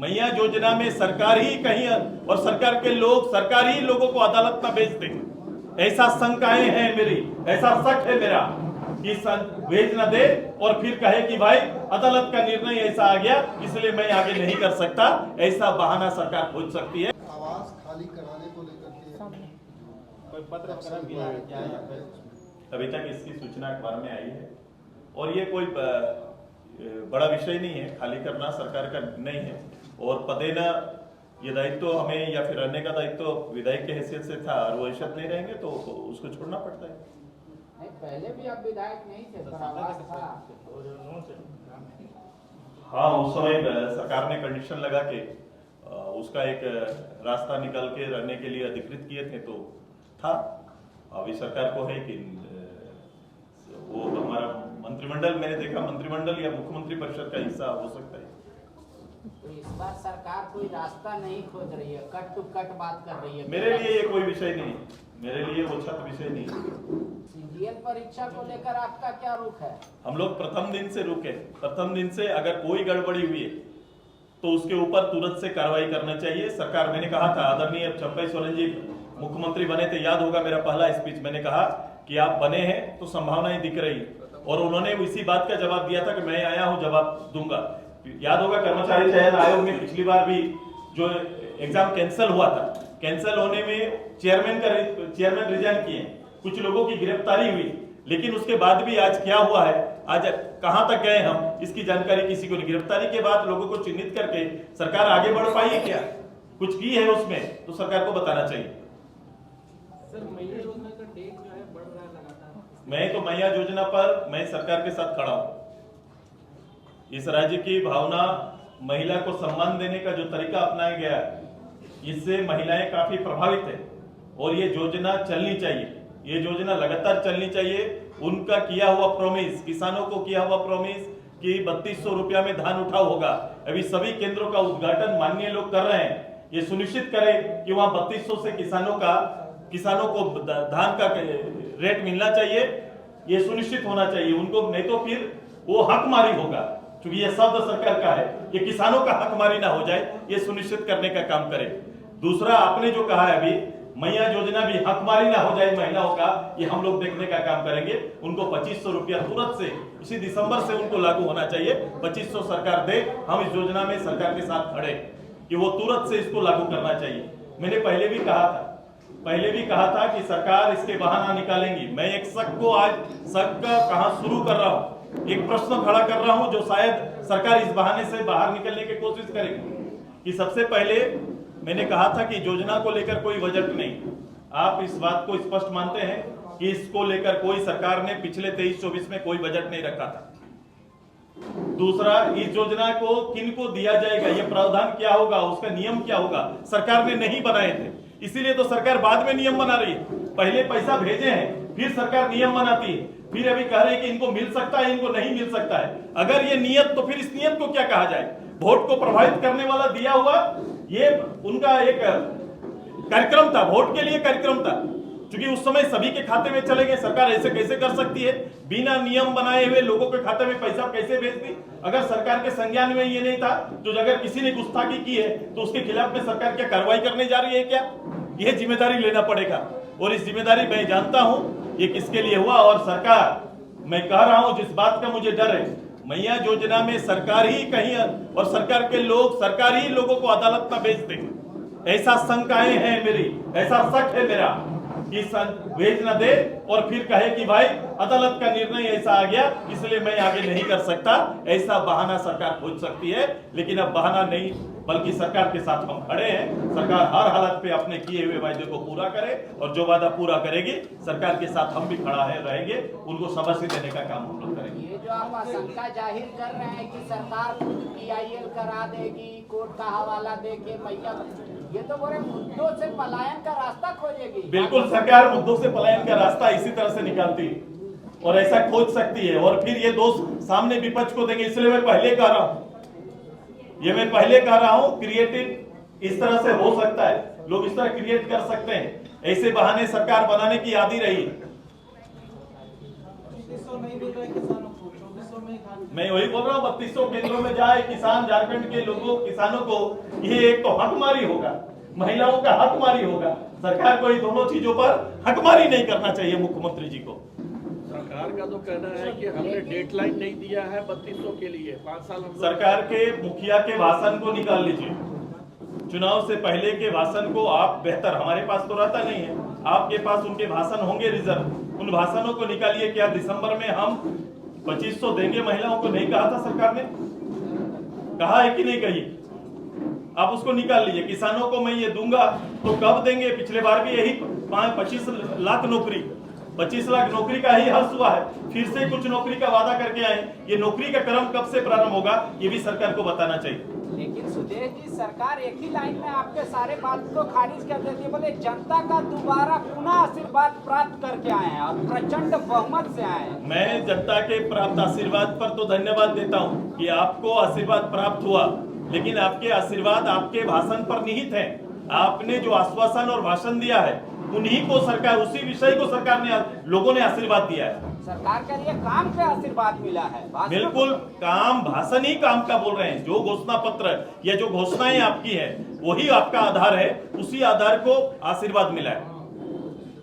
मैया योजना में सरकार ही कहीं और सरकार के लोग सरकारी ही लोगों को अदालत में भेज दें, ऐसा शंकाएं हैं मेरी, ऐसा शक है मेरा कि भेज न दे और फिर कहे कि भाई अदालत का निर्णय ऐसा आ गया इसलिए मैं आगे नहीं कर सकता, ऐसा बहाना सरकार खोज सकती है। आवास खाली कराने को लेकर के कोई पत्र वगैरह भी आया क्या है यहाँ पे? अभी तक इसकी सूचना अखबार में आई है और ये कोई बड़ा विषय नहीं है, खाली करना सरकार का नहीं है और पदेना ये दायित्व हमें या फिर रहने का दायित्व विधायक के हैसियत से था और वो हैसियत नहीं रहेंगे तो उसको छोड़ना पड़ता है। नहीं, पहले भी आप विधायक नहीं थे पर आवाज था। हाँ, उस समय सरकार ने कंडीशन लगा के उसका एक रास्ता निकाल के रहने के लिए अधिकृत किए थे तो था। अभी सरकार को है कि वो हमारा मंत्रिमंडल, मैंने देखा मंत्रिमंडल या मुख्यमंत्री परिषद का हिस्सा हो सकता है। तो इस बार सरकार कोई रास्ता नहीं खोज रही है, कट टू कट बात कर रही है। मेरे लिए ये कोई विषय नहीं, मेरे लिए वो छत विषय नहीं। सीजीएल परीक्षा को लेकर आपका क्या रुख है? हम लोग प्रथम दिन से रुके, प्रथम दिन से अगर कोई गड़बड़ी हुई है तो उसके ऊपर तुरंत से कार्रवाई करना चाहिए। सरकार, मैंने कहा था आदरणीय चंपई सोरेन जी मुख्यमंत्री बने थे, याद होगा मेरा पहला स्पीच, मैंने कहा कि आप बने हैं तो संभावनाएं दिख रही और उन्होंने इसी बात का जवाब दिया था कि मैं आया हूं जवाब दूंगा। याद होगा कर्मचारी चयन आयोग में पिछली बार भी जो एग्जाम कैंसिल हुआ था, कैंसिल होने में चेयरमैन रिजाइन किए, कुछ लोगों की गिरफ्तारी हुई, लेकिन उसके बाद भी आज क्या हुआ है, आज कहां तक गए हम, इसकी जानकारी किसी को नहीं। गिरफ्तारी के बाद लोगों को चिन्हित करके सरकार आगे बढ़ पाई है क्या? कुछ की है उसमें तो सरकार को बताना चाहिए। सर, मैया योजना का डेट जो है बढ़ रहा है लगातार। मैं तो मैया योजना पर मैं सरकार के साथ खड़ा हूं। इस राज्य की भावना, महिला को सम्मान देने का जो तरीका अपनाया गया है, इससे महिलाएं काफी प्रभावित है और ये योजना चलनी चाहिए, ये योजना लगातार चलनी चाहिए। उनका किया हुआ प्रॉमिस, किसानों को किया हुआ प्रॉमिस कि 3200 रुपया में धान उठाव होगा, अभी सभी केंद्रों का उद्घाटन माननीय लोग कर रहे हैं। ये सुनिश्चित करें कि वहां 3200 से किसानों को धान का रेट मिलना चाहिए, ये सुनिश्चित होना चाहिए उनको, नहीं तो फिर वो हकमारी होगा। क्योंकि ये शब्द सरकार का है, ये किसानों का हकमारी ना हो जाए, ये सुनिश्चित करने का काम करें। दूसरा, आपने जो कहा है अभी, मैया योजना भी हकमारी ना हो जाए महिलाओं का, ये हम लोग देखने का काम करेंगे। उनको 2500 रुपया तुरंत से इसी दिसंबर से उनको लागू होना चाहिए। 2500 सरकार दे, हम इस योजना में सरकार के साथ खड़े कि वो तुरंत से इसको लागू करना चाहिए। मैंने पहले भी कहा था कि सरकार इसके बहाना निकालेंगी। मैं एक शक को आज शक का कहां शुरू कर रहा हूं, एक प्रश्न खड़ा कर रहा हूं जो शायद सरकार इस बहाने से बाहर निकलने की कोशिश करेगी। कि सबसे पहले मैंने कहा था कि योजना को लेकर कोई बजट नहीं, आप इस बात को स्पष्ट मानते हैं कि इसको लेकर कोई सरकार ने पिछले 23-24 में कोई बजट नहीं रखा था। दूसरा, इस योजना को किनको दिया जाएगा, यह प्रावधान क्या होगा, उसका नियम क्या होगा, सरकार ने नहीं बनाए थे, इसीलिए तो सरकार बाद में नियम बना रही है। पहले पैसा भेजे हैं, फिर सरकार नियम बनाती है, फिर अभी कह रहे हैं कि इनको मिल सकता है, इनको नहीं मिल सकता है। अगर ये नियत, तो फिर इस नियत को क्या कहा जाए? वोट को प्रभावित करने वाला दिया हुआ ये उनका एक कार्यक्रम था, वोट के लिए कार्यक्रम था, क्योंकि उस समय सभी के खाते में चले गए। सरकार ऐसे कैसे कर सकती है? बिना नियम बनाए हुए लोगों के खाते में पैसा कैसे भेज दी? अगर सरकार के संज्ञान में ये नहीं था, तो अगर किसी ने गुस्ताखी की है तो उसके खिलाफ में सरकार क्या कार्रवाई करने जा रही है क्या? यह जिम्मेदारी लेना पड़ेगा और इस जिम्मेदारी मैं जानता हूं ये किसके लिए हुआ। और सरकार, मैं कह रहा हूं, जिस बात का मुझे डर है, मैया योजना में सरकार ही कहीं और सरकार के लोग सरकारी लोगों को अदालत में भेज देंगे, ऐसा शंकाएं हैं मेरी, ऐसा शक है मेरा कि भेज न दे और फिर कहे कि भाई अदालत का निर्णय ऐसा आ गया इसलिए मैं आगे नहीं कर सकता, ऐसा बहाना सरकार खोज सकती है। लेकिन अब बहाना नहीं, बल्कि सरकार के साथ हम खड़े हैं। सरकार हर हालत पे अपने किए हुए वायदे को पूरा करे और जो वादा पूरा करेगी सरकार के साथ हम भी खड़ा है रहेंगे, उनको शाबाशी देने का काम हम लोग करेंगे। ये जो आप आशंका जाहिर कर रहे हैं कि सरकार PIL करा देगी, कोर्ट का हवाला देके मैया, ये तो बड़े मुद्दों से पलायन का रास्ता खोजेगी। बिल्कुल, सरकार मुद्दों से पलायन का रास्ता इसी तरह से निकालती है और ऐसा खोज सकती है और फिर ये दोष सामने विपक्ष को देंगे। इसलिए मैं पहले कह रहा हूं, क्रिएटिव इस तरह से हो सकता है, लोग इस तरह क्रिएट कर सकते हैं, ऐसे बहाने सरकार बनाने की आदी रही। 2400 नहीं मिल रहा है किसानों को, 2400 में में खान मैं वही बोल रहा हूँ 3200 केंद्रों में जाए किसान, झारखंड के लोगों किसानों को ये एक तो हकमारी होगा, महिलाओं का हकमारी होगा। सरकार को ये दोनों चीजों पर हकमारी नहीं करना चाहिए मुख्यमंत्री जी को। सरकार का तो कहना है कि हमने डेडलाइन नहीं दिया है 3200 के लिए, 5 साल हम सरकार के मुखिया के भाषण को निकाल लीजिए, चुनाव से पहले के भाषण को आप बेहतर, हमारे पास तो रहता नहीं है, आपके पास उनके भाषण होंगे रिजर्व, उन भाषणों को निकालिए। क्या दिसंबर में हम 2500 देंगे महिलाओं को नहीं कहा था सरकार ने? कहा है कि नहीं कही? आप उसको निकाल लीजिए। किसानों को मैं ये दूंगा तो कब देंगे? पिछले बार भी यही 25 लाख नौकरी, 25 लाख नौकरी का ही हर्ष हुआ है, फिर से कुछ नौकरी का वादा करके आए। ये नौकरी का क्रम कब से प्रारंभ होगा ये भी सरकार को बताना चाहिए। लेकिन सुदेश जी, सरकार एक ही लाइन में आपके सारे बात को खारिज कर देती है। बोले जनता का दोबारा पुनः आशीर्वाद प्राप्त करके आए हैं और प्रचंड बहुमत से आए हैं। मैं जनता के प्राप्त आशीर्वाद पर तो धन्यवाद देता हूं कि आपको आशीर्वाद प्राप्त हुआ, लेकिन आपके आशीर्वाद आपके भाषण पर निहित है। आपने जो आश्वासन और भाषण दिया है उन्हीं को सरकार, उसी विषय को सरकार ने, लोगों ने आशीर्वाद दिया है। सरकार के लिए काम का आशीर्वाद मिला है। बिल्कुल, काम, भाषण ही काम का बोल रहे हैं। जो घोषणा पत्र या जो घोषणाएं आपकी है वही आपका आधार है, उसी आधार को आशीर्वाद मिला है।